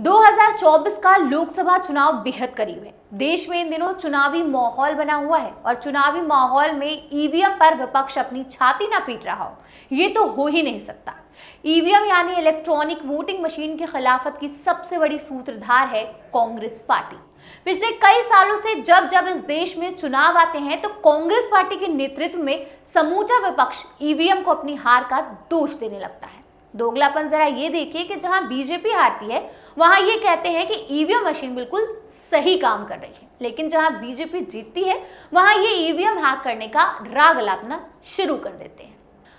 2024 का लोकसभा चुनाव बेहद करीब है। देश में इन दिनों चुनावी माहौल बना हुआ है और चुनावी माहौल में ईवीएम पर विपक्ष अपनी छाती ना पीट रहा हो, ये तो हो ही नहीं सकता। ईवीएम यानी इलेक्ट्रॉनिक वोटिंग मशीन की खिलाफत की सबसे बड़ी सूत्रधार है कांग्रेस पार्टी। पिछले कई सालों से जब जब इस देश में चुनाव आते हैं तो कांग्रेस पार्टी के नेतृत्व में समूचा विपक्ष ईवीएम को अपनी हार का दोष देने लगता है। दोगलापन जरा ये देखिए कि जहां बीजेपी हारती है वहां ये कहते हैं कि ईवीएम मशीन बिल्कुल सही काम कर रही है, लेकिन जहां बीजेपी जीतती है वहां ये ईवीएम हैक करने का राग अलापना शुरू कर देते हैं।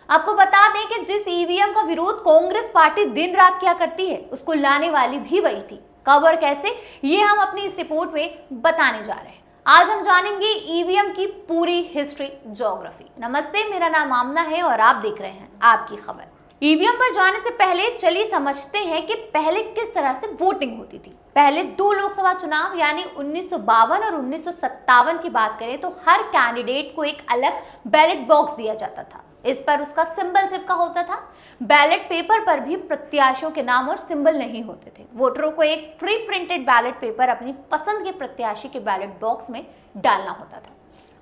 आपको बता दें कि जिस ईवीएम का विरोध कांग्रेस पार्टी दिन रात किया करती है उसको लाने वाली भी वही थी। कब और कैसे, ये हम अपनी इस रिपोर्ट में बताने जा रहे हैं। आज हम जानेंगे ईवीएम की पूरी हिस्ट्री, ज्योग्राफी। नमस्ते, मेरा नाम आमना है और आप देख रहे हैं आपकी खबर। ईवीएम पर जाने से पहले चलिए समझते हैं कि पहले किस तरह से वोटिंग होती थी। पहले दो लोकसभा चुनाव यानी 1952 और 1957 की बात करें तो हर कैंडिडेट को एक अलग बैलेट बॉक्स दिया जाता था। इस पर उसका सिंबल चिपका होता था। बैलेट पेपर पर भी प्रत्याशियों के नाम और सिंबल नहीं होते थे। वोटरों को एक प्री प्रिंटेड बैलेट पेपर अपनी पसंद के प्रत्याशी के बैलेट बॉक्स में डालना होता था।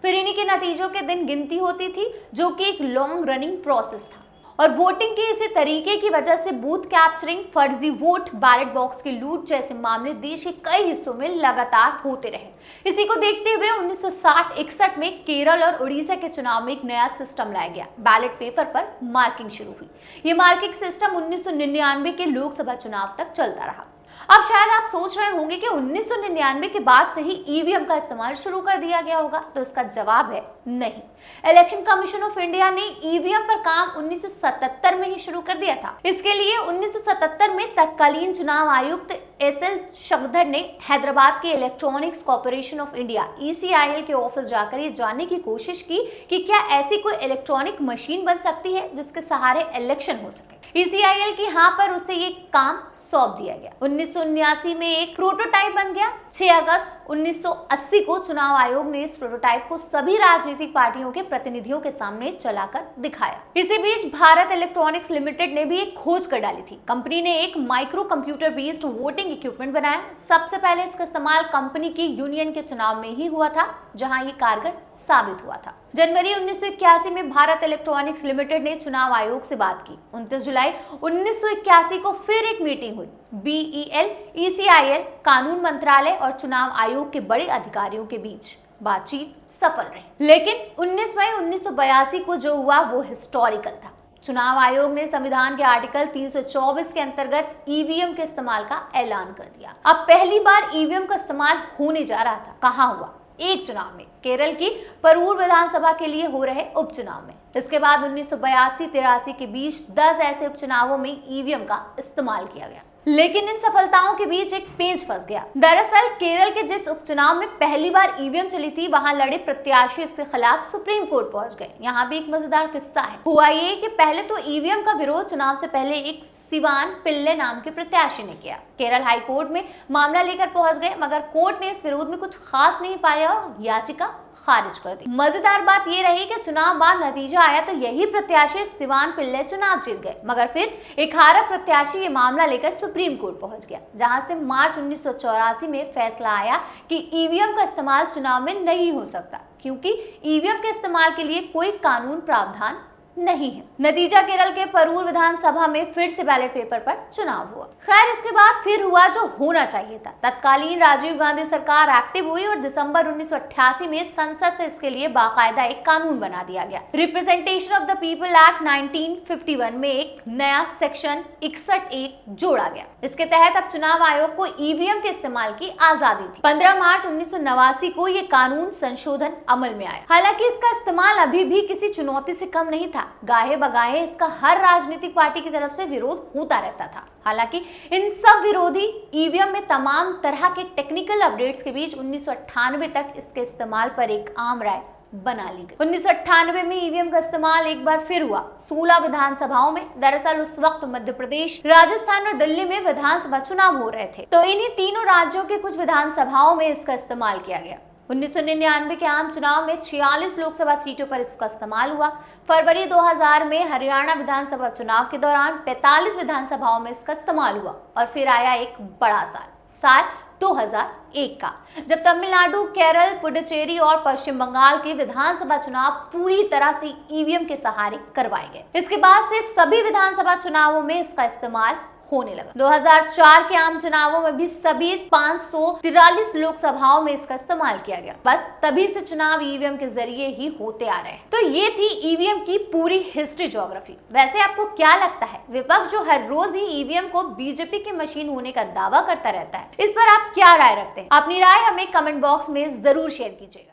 फिर इन्हीं के नतीजों के दिन गिनती होती थी, जो कि एक लॉन्ग रनिंग प्रोसेस था। और वोटिंग के इसी तरीके की वजह से बूथ कैप्चरिंग, फर्जी वोट, बैलेट बॉक्स की लूट जैसे मामले देश के कई हिस्सों में लगातार होते रहे। इसी को देखते हुए 1960-61 में केरल और उड़ीसा के चुनाव में एक नया सिस्टम लाया गया। बैलेट पेपर पर मार्किंग शुरू हुई। ये मार्किंग सिस्टम 1999 के लोकसभा चुनाव तक चलता रहा। अब शायद आप सोच रहे होंगे कि 1999 के बाद से ही ईवीएम का इस्तेमाल शुरू कर दिया गया होगा, तो इसका जवाब है नहीं। इलेक्शन कमीशन ऑफ इंडिया ने ईवीएम पर काम 1977 में ही शुरू कर दिया था। इसके लिए 1977 में तत्कालीन चुनाव आयुक्त एसएल शक्धर ने हैदराबाद के electronics corporation of India (ECIL) के ऑफिस जाकर ये जानने की कोशिश की कि क्या ऐसी कोई इलेक्ट्रॉनिक मशीन बन सकती है जिसके सहारे इलेक्शन हो सके। ECIL की हाँ पर उसे ये काम सौंप दिया गया। 1979 में एक प्रोटोटाइप बन गया। 6 अगस्त 1980 को चुनाव आयोग ने इस प्रोटोटाइप को सभी राजनीतिक पार्टियों के प्रतिनिधियों के सामने चलाकर दिखाया। इसी बीच भारत इलेक्ट्रॉनिक्स लिमिटेड ने भी एक खोज कर डाली थी। कंपनी ने एक micro computer based voting equipment बनाया। सबसे पहले इसका इस्तेमाल कंपनी की यूनियन के चुनाव में ही हुआ था, जहां ये कारगर साबित हुआ था। जनवरी 1981 में भारत इलेक्ट्रॉनिक्स लिमिटेड ने चुनाव आयोग से बात की। 29 जुलाई 1981 को फिर एक मीटिंग हुई। BEL, ECIL, कानून मंत्रालय और चुनाव आयोग के बड़े अधिकारियों के बीच बातचीत सफल रही, लेकिन 19 मई 1982 को जो हुआ वो हिस्टोरिकल था। चुनाव आयोग ने संविधान के आर्टिकल 324 के अंतर्गत ईवीएम के इस्तेमाल का ऐलान कर दिया। अब पहली बार ईवीएम का इस्तेमाल होने जा रहा था। कहाँ हुआ? एक चुनाव में, केरल की परऊर विधानसभा के लिए हो रहे उपचुनाव में। इसके बाद 1982-83 के बीच 10 ऐसे उपचुनावों में ईवीएम का इस्तेमाल किया गया, लेकिन इन सफलताओं के बीच एक पेंच फंस गया। दरअसल केरल के जिस उपचुनाव में पहली बार ईवीएम चली थी, वहां लड़े प्रत्याशी इसके खिलाफ सुप्रीम कोर्ट पहुंच गए। यहाँ भी एक मजेदार किस्सा है। हुआ ये कि पहले तो ईवीएम का विरोध चुनाव से पहले एक सिवान पिल्ले नाम के प्रत्याशी ने किया। केरल हाई कोर्ट में मामला लेकर पहुंच गए, मगर कोर्ट ने इस विरोध में कुछ खास नहीं पाया और याचिका खारिज कर दी। मजेदार बात ये रही कि चुनाव बाद नतीजा आया तो यही प्रत्याशी सिवान पिल्ले चुनाव जीत गए, मगर फिर एक हारा प्रत्याशी ये मामला लेकर सुप्रीम कोर्ट पहुंच गया, जहां से मार्च 1984 में फैसला आया कि ईवीएम का इस्तेमाल चुनाव में नहीं हो सकता, क्योंकि ईवीएम के इस्तेमाल के लिए कोई कानून प्रावधान नहीं है। नतीजा केरल के परऊर विधानसभा में फिर से बैलेट पेपर पर चुनाव हुआ। खैर, इसके बाद फिर हुआ जो होना चाहिए था। तत्कालीन राजीव गांधी सरकार एक्टिव हुई और दिसंबर 1988 में संसद से इसके लिए बाकायदा एक कानून बना दिया गया। Representation of the people act 1951 में एक नया सेक्शन 61(a) जोड़ा गया। इसके तहत अब चुनाव आयोग को ईवीएम के इस्तेमाल की आजादी थी। 15 मार्च 1989 को ये कानून संशोधन अमल में आया। हालांकि इसका इस्तेमाल अभी भी किसी चुनौती से कम नहीं था। गाहे बगाहे इसका हर राजनीतिक पार्टी की तरफ से विरोध होता रहता था। हालांकि इन सब विरोधी ईवीएम में तमाम तरह के टेक्निकल अपडेट्स के बीच 1998 तक इसके इस्तेमाल पर एक आम राय बना ली गई। 1998 में ईवीएम का इस्तेमाल एक बार फिर हुआ 16 विधानसभाओं में। दरअसल उस वक्त मध्य प्रदेश, राजस्थान और दिल्ली में विधानसभा चुनाव हो रहे थे, तो इन्हीं तीनों राज्यों के कुछ विधानसभाओं में इसका इस्तेमाल किया गया। 1999 के आम चुनाव में 46 लोकसभा सीटों पर इसका इस्तेमाल हुआ। फरवरी 2000 में हरियाणा विधानसभा चुनाव के दौरान 45 विधानसभाओं में इसका इस्तेमाल हुआ और फिर आया एक बड़ा साल 2001 का, जब तमिलनाडु, केरल, पुडुचेरी और पश्चिम बंगाल के विधानसभा चुनाव पूरी तरह से ईवीएम के सहारे करवाए गए। इसके बाद से सभी विधानसभा चुनावों में इसका इस्तेमाल होने लगा। 2004 के आम चुनावों में भी सभी 543 लोकसभाओं में इसका इस्तेमाल किया गया। बस तभी से चुनाव ईवीएम के जरिए ही होते आ रहे हैं। तो ये थी ईवीएम की पूरी हिस्ट्री ज्योग्राफी। वैसे आपको क्या लगता है, विपक्ष जो हर रोज ही ईवीएम को बीजेपी की मशीन होने का दावा करता रहता है, इस पर आप क्या राय रखते हैं? अपनी राय हमें कमेंट बॉक्स में जरूर शेयर कीजिएगा।